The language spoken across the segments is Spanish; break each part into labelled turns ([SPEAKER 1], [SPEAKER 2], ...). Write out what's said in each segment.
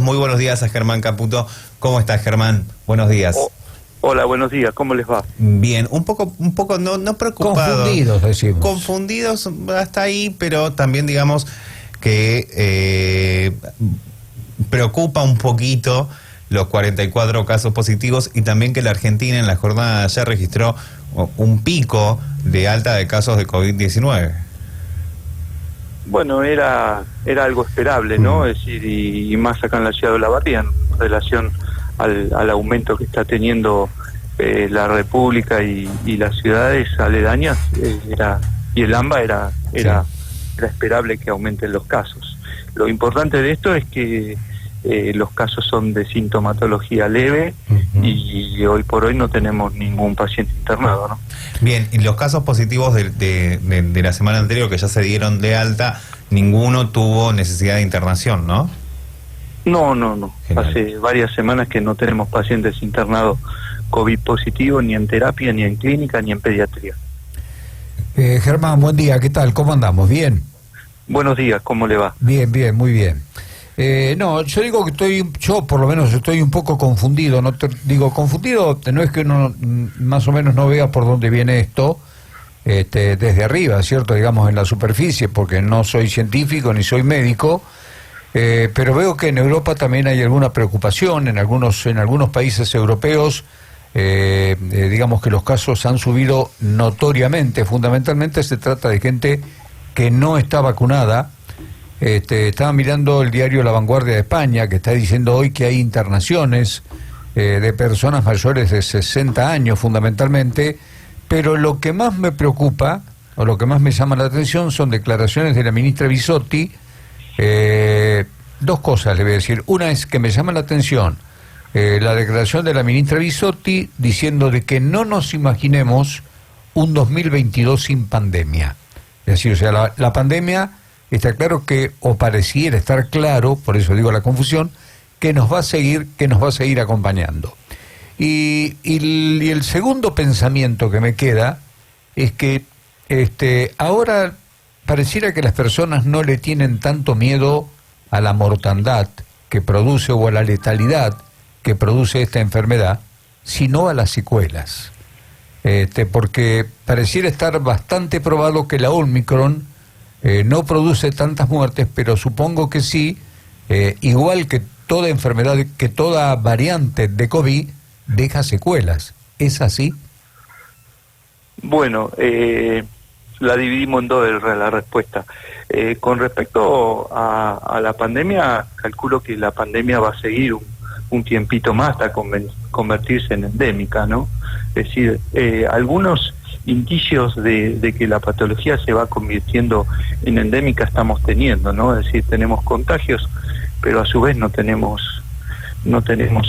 [SPEAKER 1] muy buenos días a Germán Caputo. ¿Cómo estás, Germán? Buenos días.
[SPEAKER 2] Hola, buenos días. ¿Cómo les va?
[SPEAKER 1] Bien, un poco no preocupados.
[SPEAKER 3] Confundidos, decimos.
[SPEAKER 1] Confundidos hasta ahí, pero también digamos que preocupa un poquito los 44 casos positivos y también que la Argentina en la jornada de ayer registró un pico de alta de casos de COVID-19.
[SPEAKER 2] Bueno, era algo esperable, ¿no? Es decir, y más acá en la ciudad de Olavarría, en relación al aumento que está teniendo la República y las ciudades aledañas, y el AMBA era esperable que aumenten los casos. Lo importante de esto es que los casos son de sintomatología leve y hoy por hoy no tenemos ningún paciente internado, ¿no?
[SPEAKER 1] Bien, y los casos positivos de la semana anterior que ya se dieron de alta, ninguno tuvo necesidad de internación, ¿no?
[SPEAKER 2] No. Genial. Hace varias semanas que no tenemos pacientes internados COVID positivo, ni en terapia, ni en clínica, ni en pediatría.
[SPEAKER 3] Germán, buen día, ¿qué tal? ¿Cómo andamos? ¿Bien?
[SPEAKER 2] Buenos días, ¿cómo le va?
[SPEAKER 3] Bien, muy bien. No, yo digo que yo por lo menos estoy un poco confundido. No digo confundido, no es que uno más o menos no vea por dónde viene esto desde arriba, ¿cierto? Digamos en la superficie, porque no soy científico ni soy médico, pero veo que en Europa también hay alguna preocupación, en algunos países europeos, digamos que los casos han subido notoriamente. Fundamentalmente se trata de gente que no está vacunada. Estaba mirando el diario La Vanguardia de España, que está diciendo hoy que hay internaciones de personas mayores de 60 años fundamentalmente, pero lo que más me preocupa, o lo que más me llama la atención, son declaraciones de la ministra Bisotti. Dos cosas le voy a decir. Una es que me llama la atención la declaración de la ministra Bisotti diciendo de que no nos imaginemos un 2022 sin pandemia. Es decir, o sea, la pandemia... Está claro que, o pareciera estar claro, por eso digo la confusión, que nos va a seguir acompañando. Y el segundo pensamiento que me queda es que ahora pareciera que las personas no le tienen tanto miedo a la mortandad que produce o a la letalidad que produce esta enfermedad, sino a las secuelas. Porque pareciera estar bastante probado que la Omicron no produce tantas muertes, pero supongo que sí, igual que toda enfermedad, que toda variante de COVID, deja secuelas. ¿Es así?
[SPEAKER 2] Bueno, la dividimos en dos la respuesta. Con respecto a la pandemia, calculo que la pandemia va a seguir un tiempito más hasta convertirse en endémica, ¿no? Es decir, algunos indicios de que la patología se va convirtiendo en endémica estamos teniendo, ¿no? Es decir, tenemos contagios, pero a su vez no tenemos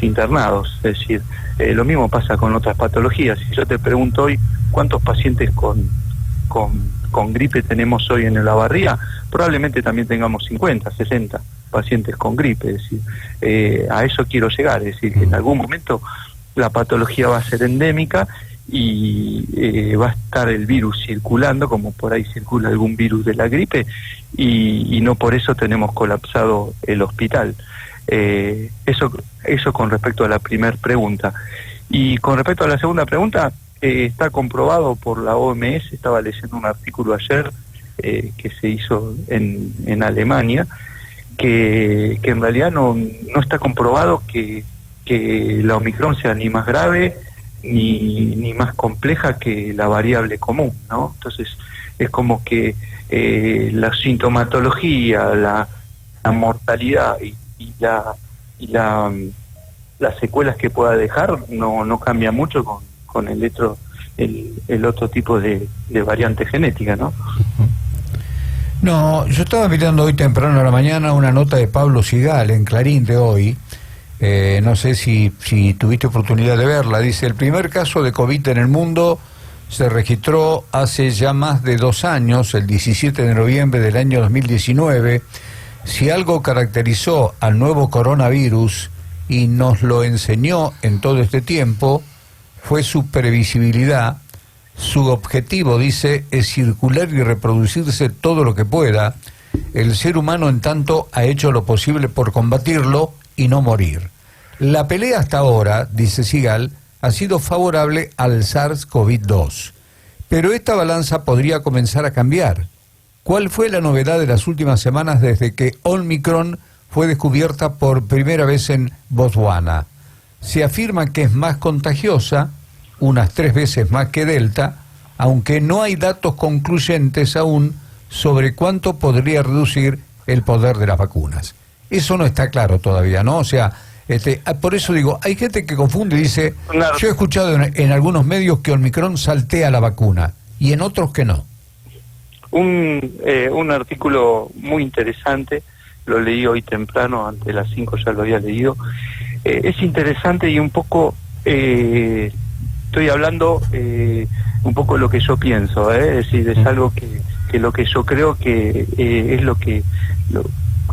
[SPEAKER 2] internados. Es decir, lo mismo pasa con otras patologías. Si yo te pregunto hoy cuántos pacientes con gripe tenemos hoy en Olavarría, probablemente también tengamos 50, 60 pacientes con gripe. Es decir, a eso quiero llegar. Es decir, que en algún momento la patología va a ser endémica y va a estar el virus circulando, como por ahí circula algún virus de la gripe, y no por eso tenemos colapsado el hospital. Eso con respecto a la primera pregunta. Y con respecto a la segunda pregunta, está comprobado por la OMS, estaba leyendo un artículo ayer que se hizo en Alemania, que en realidad no está comprobado que la Omicron sea ni más grave ni más compleja que la variable común, ¿no? Entonces es como que la sintomatología, la mortalidad y las secuelas que pueda dejar no cambia mucho con el otro tipo de variante genética, ¿no?
[SPEAKER 3] No, yo estaba mirando hoy temprano a la mañana una nota de Pablo Sigal en Clarín de hoy. No sé si tuviste oportunidad de verla. Dice: el primer caso de COVID en el mundo se registró hace ya más de 2 años, el 17 de noviembre del año 2019. Si algo caracterizó al nuevo coronavirus y nos lo enseñó en todo este tiempo, fue su previsibilidad. Su objetivo, dice, es circular y reproducirse todo lo que pueda. El ser humano, en tanto, ha hecho lo posible por combatirlo y no morir. La pelea hasta ahora, dice Sigal, ha sido favorable al SARS-CoV-2, pero esta balanza podría comenzar a cambiar. ¿Cuál fue la novedad de las últimas semanas desde que Omicron fue descubierta por primera vez en Botswana? Se afirma que es más contagiosa, unas 3 veces más que Delta, aunque no hay datos concluyentes aún sobre cuánto podría reducir el poder de las vacunas. Eso no está claro todavía, ¿no? O sea, por eso digo, hay gente que confunde y dice, yo he escuchado en algunos medios que Omicron saltea la vacuna y en otros que no.
[SPEAKER 2] Un artículo muy interesante, lo leí hoy temprano, antes de las 5 ya lo había leído. Es interesante y un poco, estoy hablando un poco de lo que yo pienso, es decir, es algo que lo que yo creo que es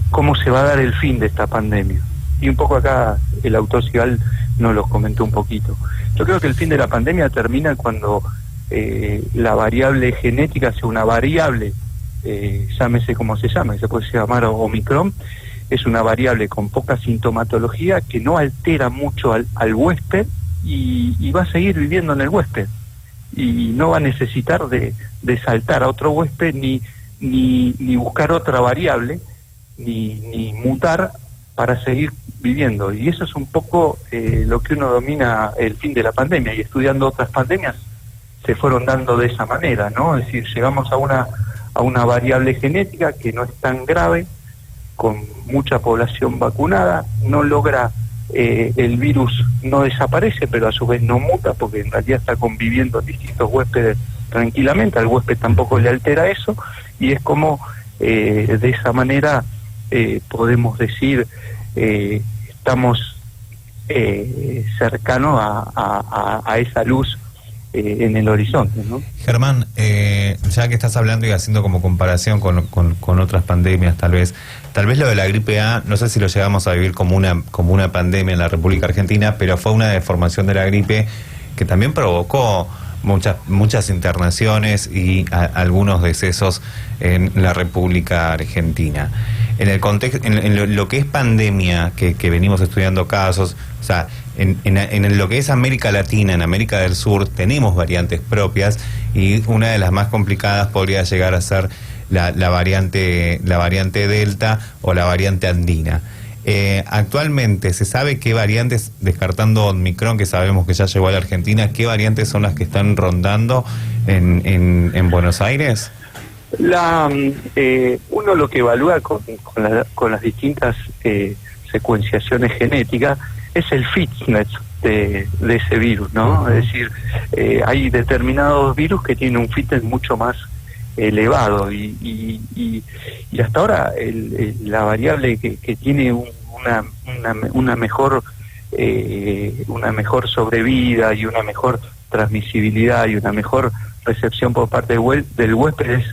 [SPEAKER 2] cómo se va a dar el fin de esta pandemia. Y un poco acá el autor Sigal nos lo comentó un poquito. Yo creo que el fin de la pandemia termina cuando la variable genética sea una variable, llámese como se llame, se puede llamar Omicron, es una variable con poca sintomatología que no altera mucho al huésped y va a seguir viviendo en el huésped y no va a necesitar de saltar a otro huésped ni buscar otra variable ni mutar para seguir viviendo. Y eso es un poco lo que uno domina el fin de la pandemia, y estudiando otras pandemias se fueron dando de esa manera, ¿no? Es decir, llegamos a una variable genética que no es tan grave, con mucha población vacunada, no logra, el virus no desaparece, pero a su vez no muta, porque en realidad está conviviendo en distintos huéspedes tranquilamente, al huésped tampoco le altera eso, y es como de esa manera podemos decir, estamos cercanos a esa luz en el horizonte, ¿no?
[SPEAKER 1] Germán, ya que estás hablando y haciendo como comparación con otras pandemias, tal vez lo de la gripe A, no sé si lo llegamos a vivir como una pandemia en la República Argentina, pero fue una deformación de la gripe que también provocó muchas internaciones y algunos decesos en la República Argentina. En el contexto, en lo que es pandemia, que venimos estudiando casos, o sea, en lo que es América Latina, en América del Sur, tenemos variantes propias, y una de las más complicadas podría llegar a ser la variante Delta o la variante andina. Actualmente, ¿se sabe qué variantes, descartando Omicron, que sabemos que ya llegó a la Argentina, qué variantes son las que están rondando en Buenos Aires?
[SPEAKER 2] Uno lo que evalúa con las distintas secuenciaciones genéticas es el fitness de ese virus, ¿no? Es decir, hay determinados virus que tienen un fitness mucho más elevado y hasta ahora la variable que tiene una mejor sobrevida y una mejor transmisibilidad y una mejor recepción por parte del huésped es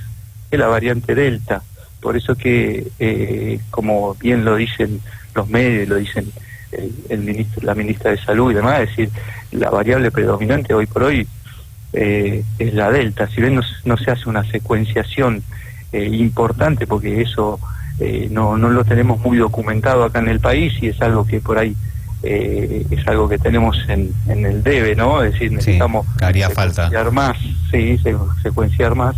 [SPEAKER 2] la variante Delta. Por eso que, como bien lo dicen los medios, lo dicen la ministra de Salud y demás, es decir, la variable predominante hoy por hoy es la Delta. Si bien no se hace una secuenciación importante, porque eso no lo tenemos muy documentado acá en el país, y es algo que por ahí es algo que tenemos en el debe, ¿no? Es decir, necesitamos secuenciar más, secuenciar más.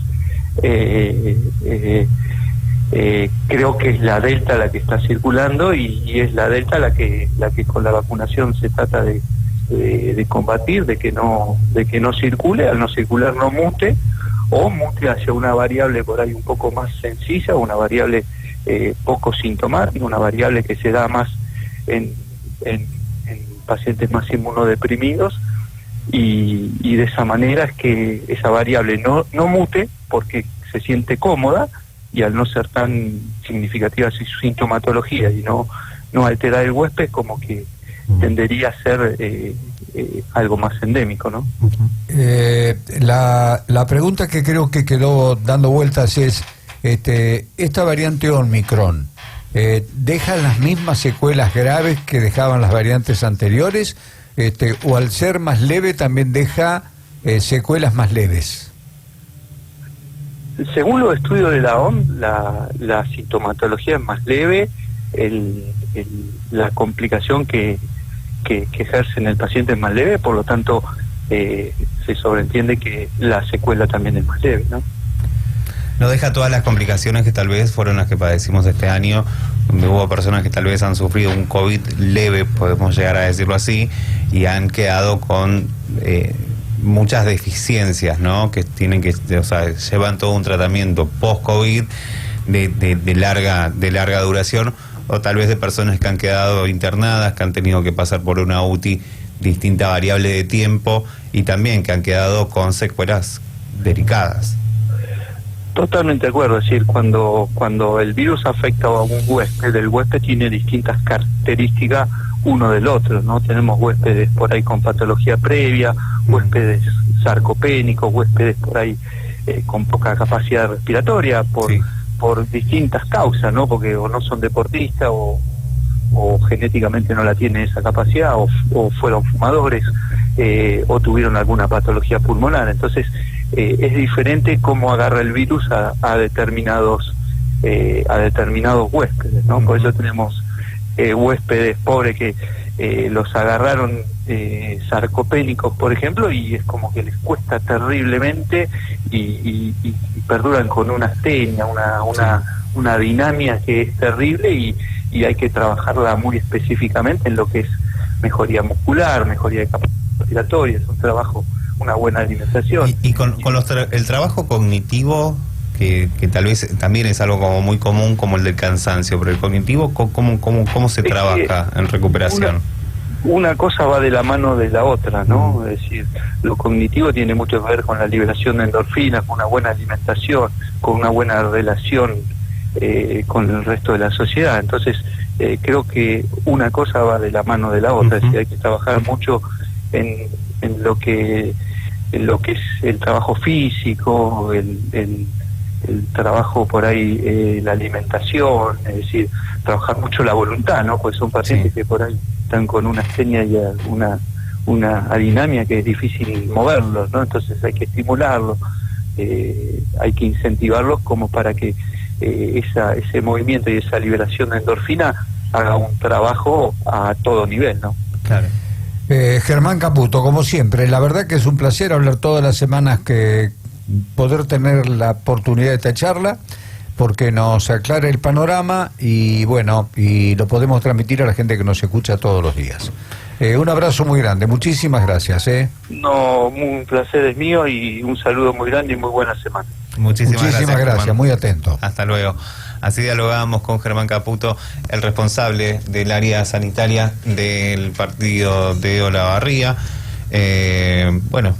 [SPEAKER 2] Creo que es la Delta la que está circulando y es la Delta la que con la vacunación se trata de combatir, de que no circule, al no circular no mute, o mute hacia una variable por ahí un poco más sencilla, una variable poco sintomática, una variable que se da más en pacientes más inmunodeprimidos, y de esa manera es que esa variable no mute porque se siente cómoda, y al no ser tan significativa su sintomatología y no alterar el huésped, como que tendería a ser algo más endémico, ¿no?
[SPEAKER 3] La pregunta que creo que quedó dando vueltas es, esta variante Omicron, ¿deja las mismas secuelas graves que dejaban las variantes anteriores? ¿O al ser más leve también deja secuelas más leves?
[SPEAKER 2] Según los estudios de la OMS, la sintomatología es más leve, la complicación que ejerce en el paciente es más leve, por lo tanto se sobreentiende que la secuela también es más leve, ¿no?
[SPEAKER 1] No deja todas las complicaciones que tal vez fueron las que padecimos este año, donde hubo personas que tal vez han sufrido un COVID leve, podemos llegar a decirlo así, y han quedado con muchas deficiencias, ¿no? Que tienen que, o sea, llevan todo un tratamiento post-COVID de larga duración, o tal vez de personas que han quedado internadas, que han tenido que pasar por una UTI distinta variable de tiempo, y también que han quedado con secuelas delicadas.
[SPEAKER 2] Totalmente de acuerdo, es decir, cuando el virus afecta a un huésped, el huésped tiene distintas características uno del otro, ¿no? Tenemos huéspedes por ahí con patología previa, huéspedes sarcopénicos, huéspedes por ahí con poca capacidad respiratoria, por distintas causas, ¿no? Porque o no son deportistas o genéticamente no la tienen esa capacidad, o fueron fumadores, o tuvieron alguna patología pulmonar. Entonces es diferente cómo agarra el virus a determinados huéspedes, ¿no? Por eso tenemos huéspedes pobres que los agarraron sarcopénicos, por ejemplo, y es como que les cuesta terriblemente y perduran con una astenia, una dinámica que es terrible, y hay que trabajarla muy específicamente en lo que es mejoría muscular, mejoría de capacidad respiratoria, es un trabajo, una buena alimentación.
[SPEAKER 1] Y con el trabajo cognitivo, que tal vez también es algo como muy común, como el del cansancio, pero el cognitivo, ¿cómo se trabaja en recuperación?
[SPEAKER 2] Una cosa va de la mano de la otra, ¿no? Es decir, lo cognitivo tiene mucho que ver con la liberación de endorfinas, con una buena alimentación, con una buena relación con el resto de la sociedad. Entonces, creo que una cosa va de la mano de la otra, es decir, hay que trabajar mucho en lo que es el trabajo físico, el trabajo por ahí, la alimentación, es decir, trabajar mucho la voluntad, ¿no? Pues son pacientes que por ahí están con una astenia y una adinamia que es difícil moverlos, ¿no? Entonces hay que estimularlos, hay que incentivarlos como para que ese movimiento y esa liberación de endorfina haga un trabajo a todo nivel, ¿no?
[SPEAKER 1] Claro.
[SPEAKER 3] Germán Caputo, como siempre, la verdad que es un placer hablar todas las semanas, que poder tener la oportunidad de esta charla, porque nos aclara el panorama y bueno, y lo podemos transmitir a la gente que nos escucha todos los días. Un abrazo muy grande, muchísimas gracias.
[SPEAKER 2] No, un placer es mío, y un saludo muy grande y muy buena semana.
[SPEAKER 3] Muchísimas gracias, muy atento.
[SPEAKER 1] Hasta luego. Así dialogábamos con Germán Caputo, el responsable del área sanitaria del partido de Olavarría. Bueno.